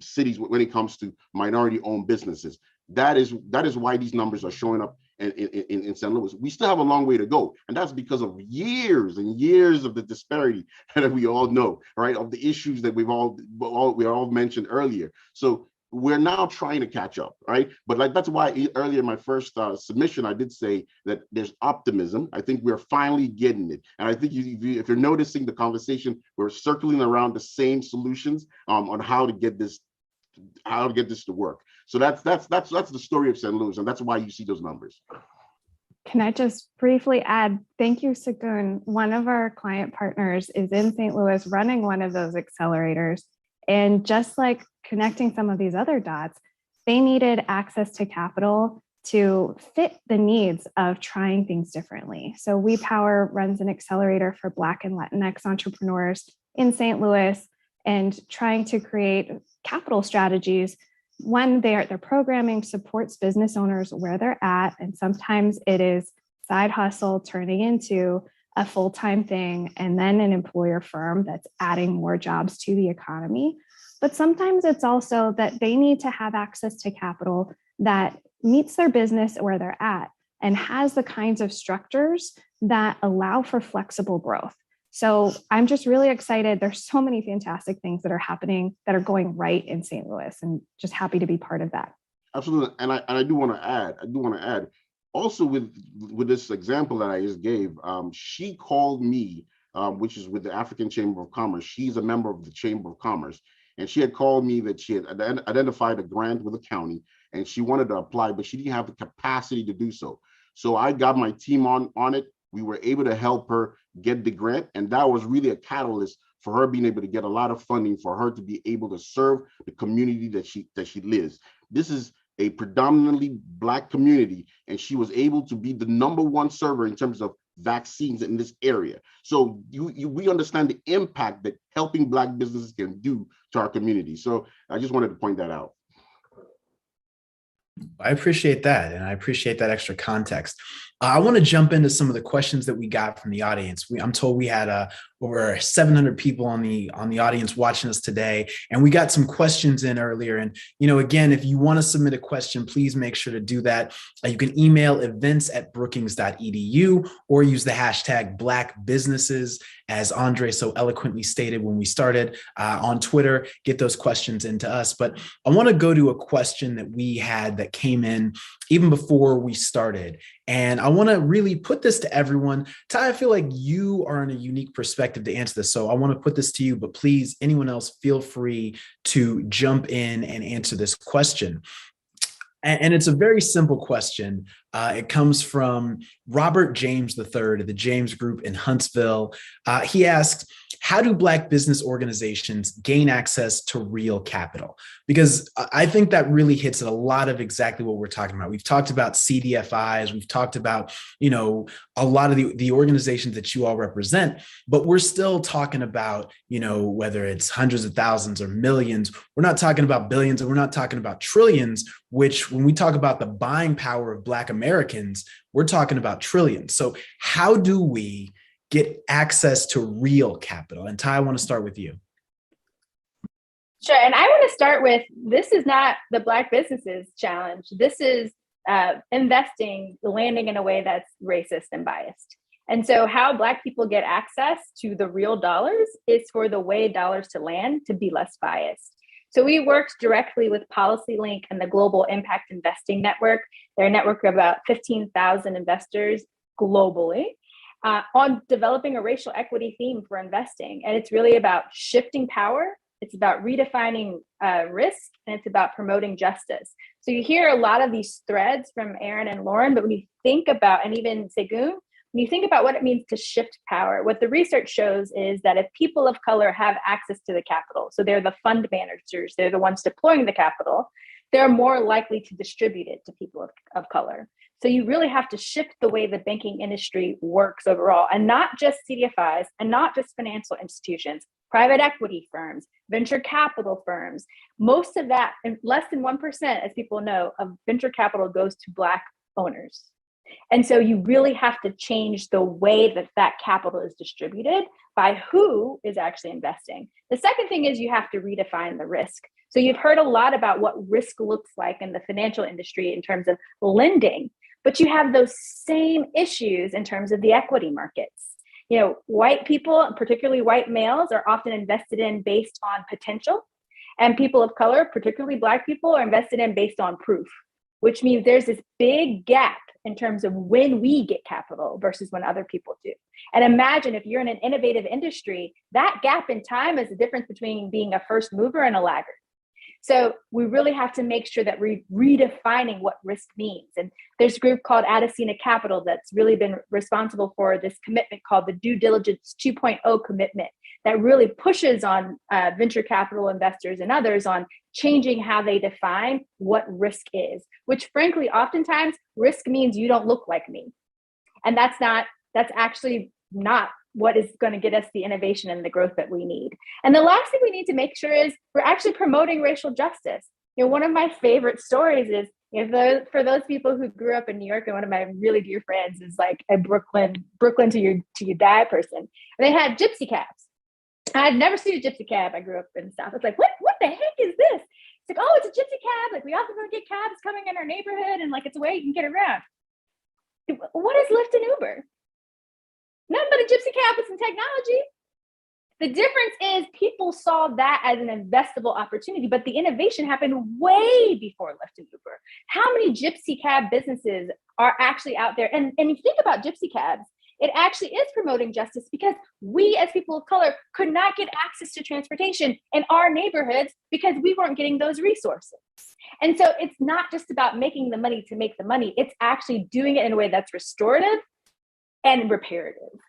cities when it comes to minority-owned businesses. That is why these numbers are showing up in St. Louis. We still have a long way to go, and that's because of years and years of the disparity that we all know, right? Of the issues that we all mentioned earlier. So we're now trying to catch up, right? But that's why earlier in my first submission, I did say that there's optimism. I think we're finally getting it. And I think if you're noticing the conversation, we're circling around the same solutions on how to get this to work. So that's the story of St. Louis, and that's why you see those numbers. Can I just briefly add, thank you, Sagun. One of our client partners is in St. Louis running one of those accelerators. And just like connecting some of these other dots, they needed access to capital to fit the needs of trying things differently. So WePower runs an accelerator for Black and Latinx entrepreneurs in St. Louis, and trying to create capital strategies. One, their programming supports business owners where they're at, and sometimes it is side hustle turning into a full-time thing, and then an employer firm that's adding more jobs to the economy. But sometimes it's also that they need to have access to capital that meets their business where they're at and has the kinds of structures that allow for flexible growth. So I'm just really excited. There's so many fantastic things that are happening that are going right in St. Louis, and just happy to be part of that. Absolutely. And I do want to add, also with this example that I just gave, she called me, which is with the African Chamber of Commerce. She's a member of the Chamber of Commerce. And she had called me that she had identified a grant with the county and she wanted to apply, but she didn't have the capacity to do so. So I got my team on it. We were able to help her get the grant. And that was really a catalyst for her being able to get a lot of funding for her to be able to serve the community that she lives. This is a predominantly Black community, and she was able to be the #1 server in terms of vaccines in this area. So we understand the impact that helping Black businesses can do to our community. So I just wanted to point that out. I appreciate that, and I appreciate that extra context. I want to jump into some of the questions that we got from the audience. I'm told we had over 700 people on the audience watching us today, and we got some questions in earlier. And again, if you want to submit a question, please make sure to do that. You can email events@brookings.edu or use the hashtag Black Businesses, as Andre so eloquently stated when we started on Twitter. Get those questions into us. But I want to go to a question that we had that came in even before we started. And I want to really put this to everyone. Ty, I feel like you are in a unique perspective to answer this. So I want to put this to you, but please, anyone else, feel free to jump in and answer this question. And it's a very simple question. It comes from Robert James III of the James Group in Huntsville. He asked, how do Black business organizations gain access to real capital? Because I think that really hits at a lot of exactly what we're talking about. We've talked about CDFIs. We've talked about, a lot of the organizations that you all represent, but we're still talking about, whether it's hundreds of thousands or millions. We're not talking about billions, and we're not talking about trillions, which when we talk about the buying power of Black Americans, we're talking about trillions. So how do we get access to real capital? And Ty, I want to start with you. Sure. And I want to start with, this is not the Black businesses challenge. This is investing, landing in a way that's racist and biased. And so how Black people get access to the real dollars is for the way dollars to land to be less biased. So we worked directly with PolicyLink and the Global Impact Investing Network. They're a network of about 15,000 investors globally, on developing a racial equity theme for investing. And it's really about shifting power. It's about redefining risk, and it's about promoting justice. So you hear a lot of these threads from Aaron and Lauren, but when you think about, and even Segun, when you think about what it means to shift power, what the research shows is that if people of color have access to the capital, so they're the fund managers, they're the ones deploying the capital, they're more likely to distribute it to people of color. So you really have to shift the way the banking industry works overall, and not just CDFIs and not just financial institutions, private equity firms, venture capital firms. Most of that, less than 1%, as people know, of venture capital goes to Black owners. And so you really have to change the way that that capital is distributed by who is actually investing. The second thing is you have to redefine the risk. So you've heard a lot about what risk looks like in the financial industry in terms of lending, but you have those same issues in terms of the equity markets. White people, particularly white males, are often invested in based on potential, and people of color, particularly Black people, are invested in based on proof, which means there's this big gap in terms of when we get capital versus when other people do. And imagine if you're in an innovative industry, that gap in time is the difference between being a first mover and a laggard. So we really have to make sure that we're redefining what risk means. And there's a group called Adesina Capital that's really been responsible for this commitment called the Due Diligence 2.0 commitment that really pushes on venture capital investors and others on changing how they define what risk is, which frankly, oftentimes risk means you don't look like me. And that's actually not what is going to get us the innovation and the growth that we need. And the last thing we need to make sure is we're actually promoting racial justice. One of my favorite stories is, for those people who grew up in New York, and one of my really dear friends is like a Brooklyn to your die person. And they had gypsy cabs. I'd never seen a gypsy cab. I grew up in the South. It's like, what the heck is this? It's like, oh, it's a gypsy cab. Like, we often don't get cabs coming in our neighborhood, and like, it's a way you can get around. What is Lyft and Uber? Nothing but a gypsy cab with some technology. The difference is people saw that as an investable opportunity, but the innovation happened way before Lyft and Uber. How many gypsy cab businesses are actually out there? And if you think about gypsy cabs, it actually is promoting justice because we as people of color could not get access to transportation in our neighborhoods because we weren't getting those resources. And so it's not just about making the money to make the money, it's actually doing it in a way that's restorative and reparative.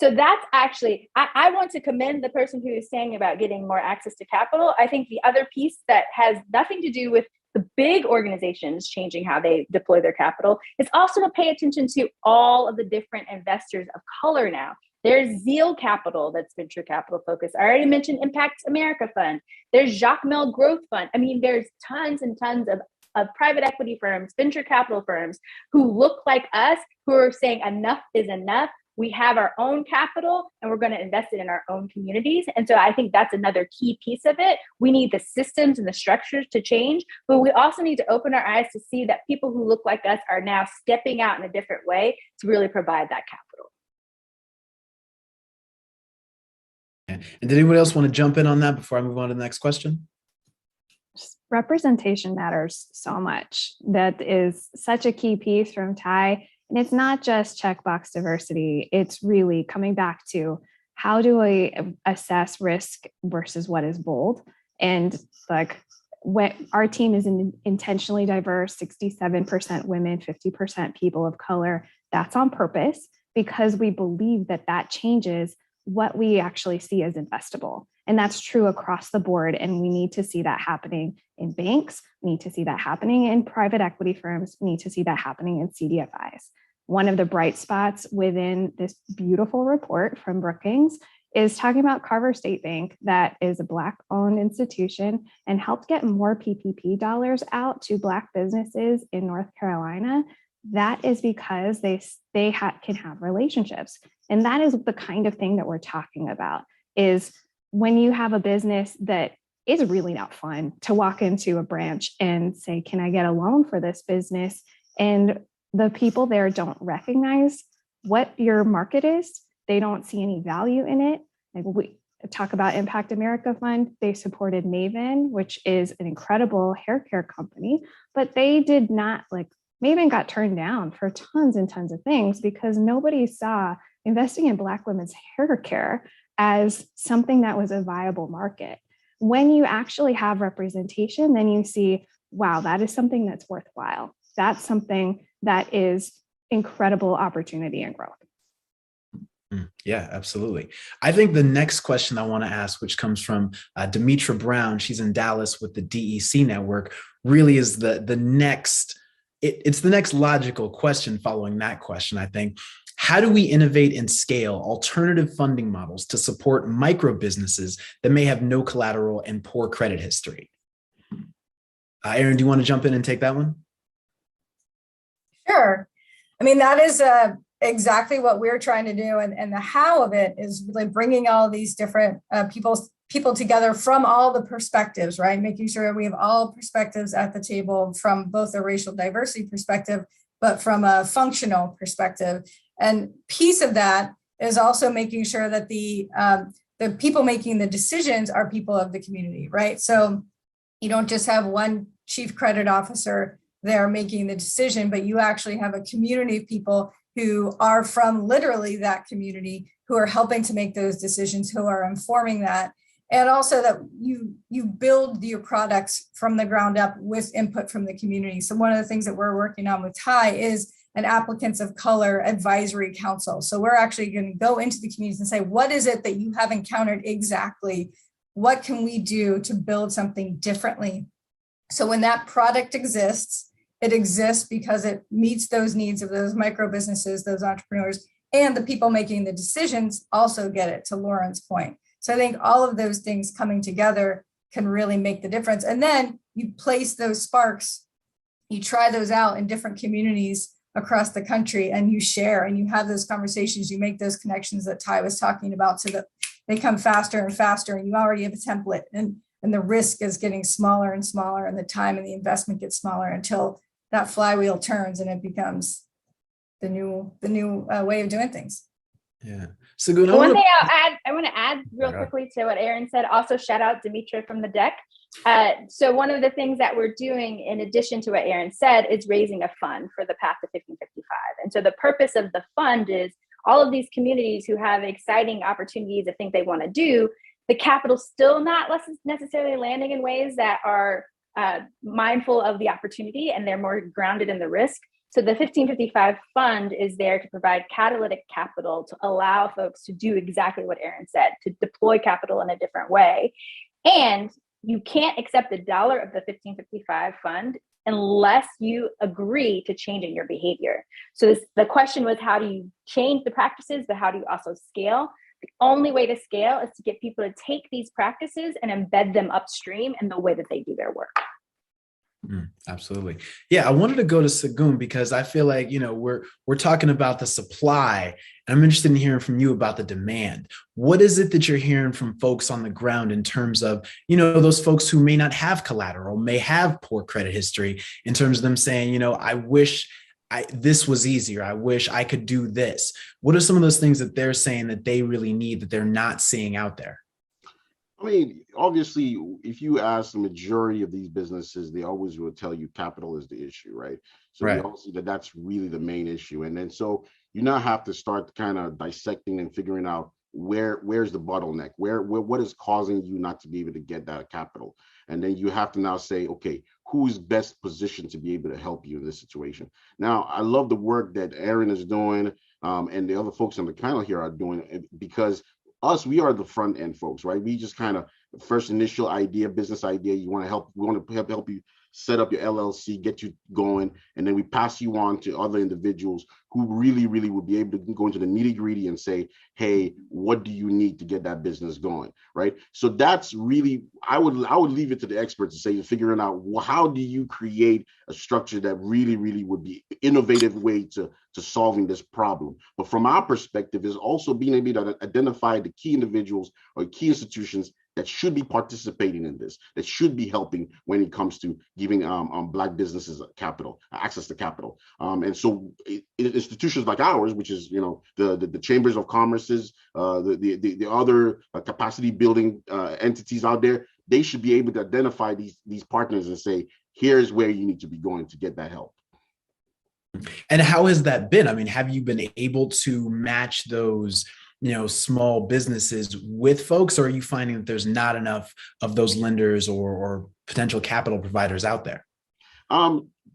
So that's actually, I want to commend the person who is saying about getting more access to capital. I think the other piece that has nothing to do with the big organizations changing how they deploy their capital is also to pay attention to all of the different investors of color now. There's Zeal Capital that's venture capital focused. I already mentioned Impact America Fund. There's Jacmel Growth Fund. I mean, there's tons and tons of private equity firms, venture capital firms who look like us, who are saying enough is enough. We have our own capital and we're going to invest it in our own communities. And so I think that's another key piece of it. We need the systems and the structures to change, but we also need to open our eyes to see that people who look like us are now stepping out in a different way to really provide that capital. And did anybody else want to jump in on that before I move on to the next question? Representation matters so much. That is such a key piece from Ty. And it's not just checkbox diversity. It's really coming back to how do I assess risk versus what is bold? And like when our team is intentionally diverse, 67% women, 50% people of color, that's on purpose because we believe that that changes what we actually see as investable. And that's true across the board. And we need to see that happening in banks. We need to see that happening in private equity firms. We need to see that happening in CDFIs. One of the bright spots within this beautiful report from Brookings is talking about Carver State Bank, that is a Black-owned institution and helped get more PPP dollars out to Black businesses in North Carolina. That is because they can have relationships. And that is the kind of thing that we're talking about, is when you have a business that is really not fun to walk into a branch and say, can I get a loan for this business? And the people there don't recognize what your market is. They don't see any value in it. Like we talk about Impact America Fund, they supported Maven, which is an incredible hair care company, but they did not, like Maven got turned down for tons and tons of things because nobody saw investing in Black women's hair care as something that was a viable market. When you actually have representation, then you see, wow, that is something that's worthwhile. That's something that is incredible opportunity and growth. Yeah, absolutely. I think the next question I want to ask, which comes from Demetra Brown, she's in Dallas with the DEC network, really is the next, it's the next logical question following that question, I think. How do we innovate and scale alternative funding models to support micro businesses that may have no collateral and poor credit history? Erin, do you want to jump in and take that one? Sure. I mean, that is exactly what we're trying to do. And the how of it is really bringing all these different people together from all the perspectives, right? Making sure we have all perspectives at the table from both a racial diversity perspective, but from a functional perspective. And piece of that is also making sure that the people making the decisions are people of the community, right? So you don't just have one chief credit officer there making the decision, but you actually have a community of people who are from literally that community, who are helping to make those decisions, who are informing that. And also that you build your products from the ground up with input from the community. So one of the things that we're working on with Ty is an applicants of color advisory council. So we're actually going to go into the communities and say, what is it that you have encountered exactly? What can we do to build something differently? So when that product exists, it exists because it meets those needs of those micro businesses, those entrepreneurs, and the people making the decisions also get it, to Lauren's point. So I think all of those things coming together can really make the difference. And then you place those sparks, you try those out in different communities across the country, and you share and you have those conversations, you make those connections that Ty was talking about, so that they come faster and faster, and you already have a template, and the risk is getting smaller and smaller, and the time and the investment gets smaller until that flywheel turns and it becomes the new way of doing things. Yeah. Sagun, One thing I want to add real quickly to what Aaron said, also shout out Dimitra from the deck. So one of the things that we're doing in addition to what Aaron said is raising a fund for the Path to 1555. And so the purpose of the fund is all of these communities who have exciting opportunities that think they want to do, the capital still not necessarily landing in ways that are mindful of the opportunity and they're more grounded in the risk. So the 1555 fund is there to provide catalytic capital to allow folks to do exactly what Aaron said, to deploy capital in a different way. And you can't accept $1 of the 1555 fund unless you agree to changing your behavior. So the question was, how do you change the practices, but how do you also scale? The only way to scale is to get people to take these practices and embed them upstream in the way that they do their work. Absolutely. Yeah, I wanted to go to Sagun because I feel like, we're talking about the supply, and I'm interested in hearing from you about the demand. What is it that you're hearing from folks on the ground in terms of, those folks who may not have collateral, may have poor credit history, in terms of them saying, I wish this was easier. I wish I could do this. What are some of those things that they're saying that they really need that they're not seeing out there? I mean, obviously, if you ask the majority of these businesses, they always will tell you capital is the issue, right? So Right. we all see that that's really the main issue. And then so you now have to start kind of dissecting and figuring out where's the bottleneck, what is causing you not to be able to get that capital. And then you have to now say, okay, who's best positioned to be able to help you in this situation? Now, I love the work that Aaron is doing and the other folks on the panel here are doing, because we are the front end folks, right? We just kind of first initial idea, business idea. We want to help you set up your LLC, get you going, and then we pass you on to other individuals who really would be able to go into the nitty gritty and say, hey, what do you need to get that business going, right? So that's really, I would leave it to the experts to say, figuring out how do you create a structure that really would be innovative way to solving this problem. But from our perspective is also being able to identify the key individuals or key institutions that should be participating in this, that should be helping when it comes to giving Black businesses access to capital. And so institutions like ours, which is the chambers of commerces, the other capacity building entities out there, they should be able to identify these partners and say, here's where you need to be going to get that help. And how has that been? I mean, have you been able to match those, small businesses with folks, or are you finding that there's not enough of those lenders or potential capital providers out there?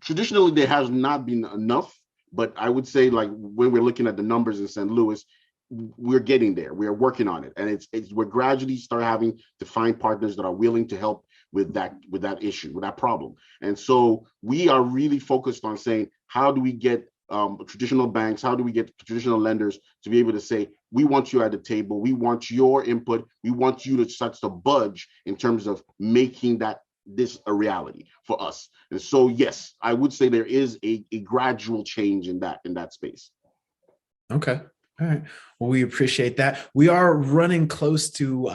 Traditionally, there has not been enough, but I would say, like, when we're looking at the numbers in St. Louis, we're getting there. We're working on it, and we're gradually start having to find partners that are willing to help with that issue, with that problem. And so we are really focused on saying, how do we get traditional banks, how do we get traditional lenders to be able to say, we want you at the table, we want your input, we want you to start to budge in terms of making this a reality for us. And so, yes, I would say there is a gradual change in that space. Okay. All right. Well, we appreciate that. We are running close to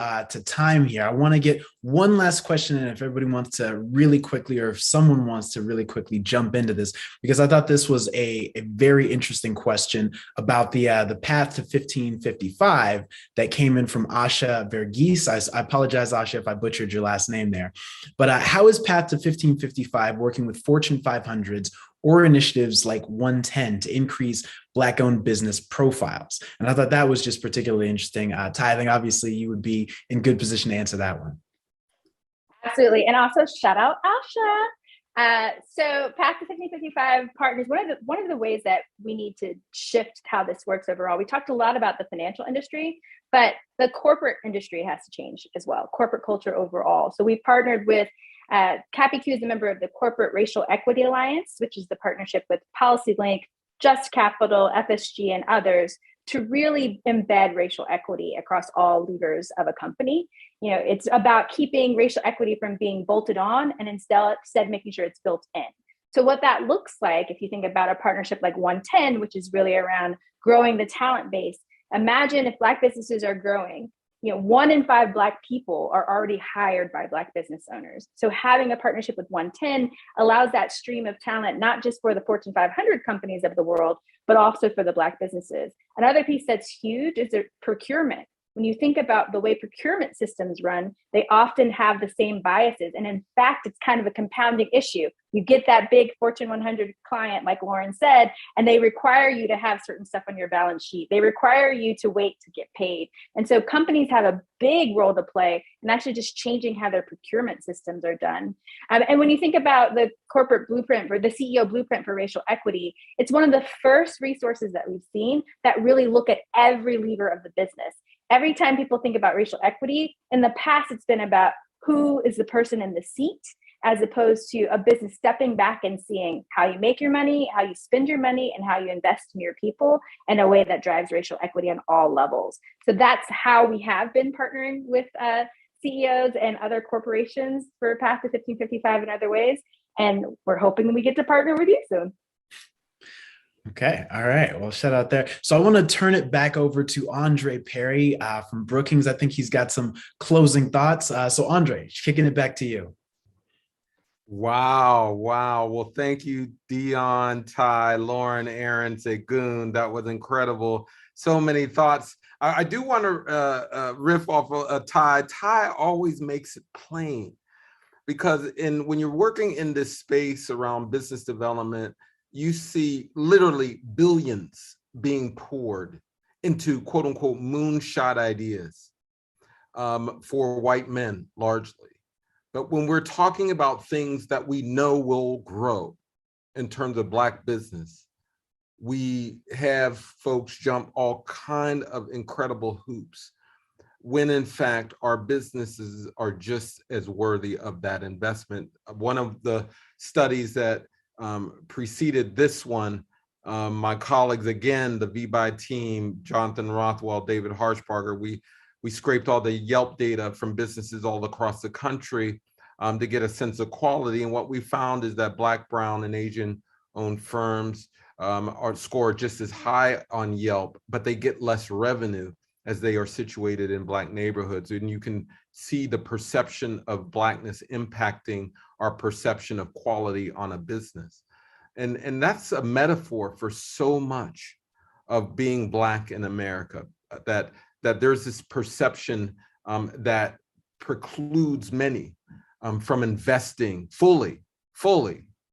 time here. I want to get one last question in if everybody wants to really quickly, or if someone wants to really quickly jump into this, because I thought this was a very interesting question about the path to 1555 that came in from Asha Verghese. I apologize, Asha, if I butchered your last name there. But how is Path to 1555 working with Fortune 500s or initiatives like 110 to increase Black-owned business profiles? And I thought that was just particularly interesting. Ty, I think obviously you would be in good position to answer that one. Absolutely. And also shout out Asha. So Path to 1555 partners, one of the ways that we need to shift how this works overall, we talked a lot about the financial industry, but the corporate industry has to change as well, corporate culture overall. So we partnered with CAPIQ is a member of the Corporate Racial Equity Alliance, which is the partnership with PolicyLink, Just Capital, FSG, and others to really embed racial equity across all levers of a company. It's about keeping racial equity from being bolted on and instead making sure it's built in. So what that looks like, if you think about a partnership like 110, which is really around growing the talent base, imagine if Black businesses are growing. 1 in 5 Black people are already hired by Black business owners. So having a partnership with 110 allows that stream of talent, not just for the Fortune 500 companies of the world, but also for the Black businesses. Another piece that's huge is the procurement. When you think about the way procurement systems run, they often have the same biases. And in fact, it's kind of a compounding issue. You get that big Fortune 100 client, like Lauren said, and they require you to have certain stuff on your balance sheet. They require you to wait to get paid. And so companies have a big role to play in actually just changing how their procurement systems are done. And when you think about the corporate blueprint or the CEO blueprint for racial equity, it's one of the first resources that we've seen that really look at every lever of the business. Every time people think about racial equity, in the past, it's been about who is the person in the seat, as opposed to a business stepping back and seeing how you make your money, how you spend your money, and how you invest in your people in a way that drives racial equity on all levels. So that's how we have been partnering with CEOs and other corporations for Path to 1555 in other ways. And we're hoping that we get to partner with you soon. Okay. All right. Well, shout out there. So I want to turn it back over to Andre Perry from Brookings. I think he's got some closing thoughts. So Andre, kicking it back to you. Wow. Well, thank you, Dion, Ty, Lauren, Aaron, Segun. That was incredible. So many thoughts. I do want to riff off of Ty. Ty always makes it plain, because when you're working in this space around business development, you see literally billions being poured into quote unquote moonshot ideas for white men largely. But when we're talking about things that we know will grow in terms of Black business, we have folks jump all kind of incredible hoops, when in fact our businesses are just as worthy of that investment. One of the studies that preceded this one, my colleagues, again, the VBI team, Jonathan Rothwell, David Harshbarger, we scraped all the Yelp data from businesses all across the country to get a sense of quality. And what we found is that Black, Brown, and Asian-owned firms are scored just as high on Yelp, but they get less revenue as they are situated in Black neighborhoods. And you can see the perception of Blackness impacting our perception of quality on a business. And that's a metaphor for so much of being Black in America, that there's this perception that precludes many from investing fully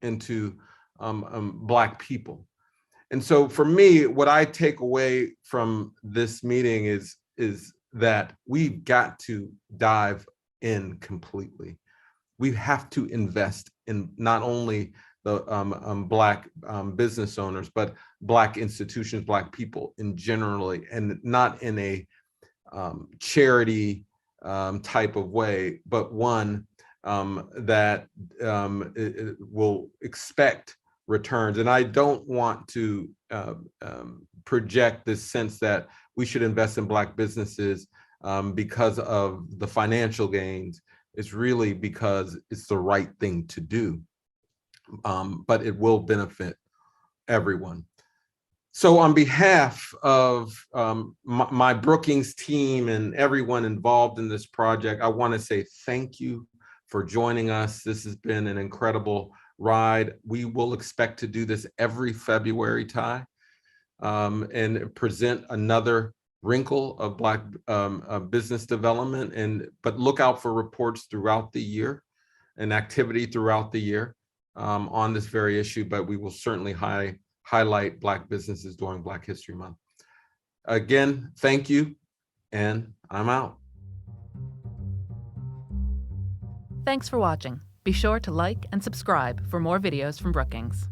into Black people. And so for me, what I take away from this meeting is that we've got to dive in completely. We have to invest in not only the Black business owners, but Black institutions, Black people in generally, and not in a charity type of way, but one that will expect returns. And I don't want to project this sense that we should invest in Black businesses because of the financial gains. It's really because it's the right thing to do, but it will benefit everyone. So on behalf of my Brookings team and everyone involved in this project, I want to say thank you for joining us. This has been an incredible ride. We will expect to do this every February, Ty, and present another wrinkle of Black business development. But look out for reports throughout the year and activity throughout the year on this very issue. But we will certainly highlight Black businesses during Black History Month. Again, thank you, and I'm out. Thanks for watching. Be sure to like and subscribe for more videos from Brookings.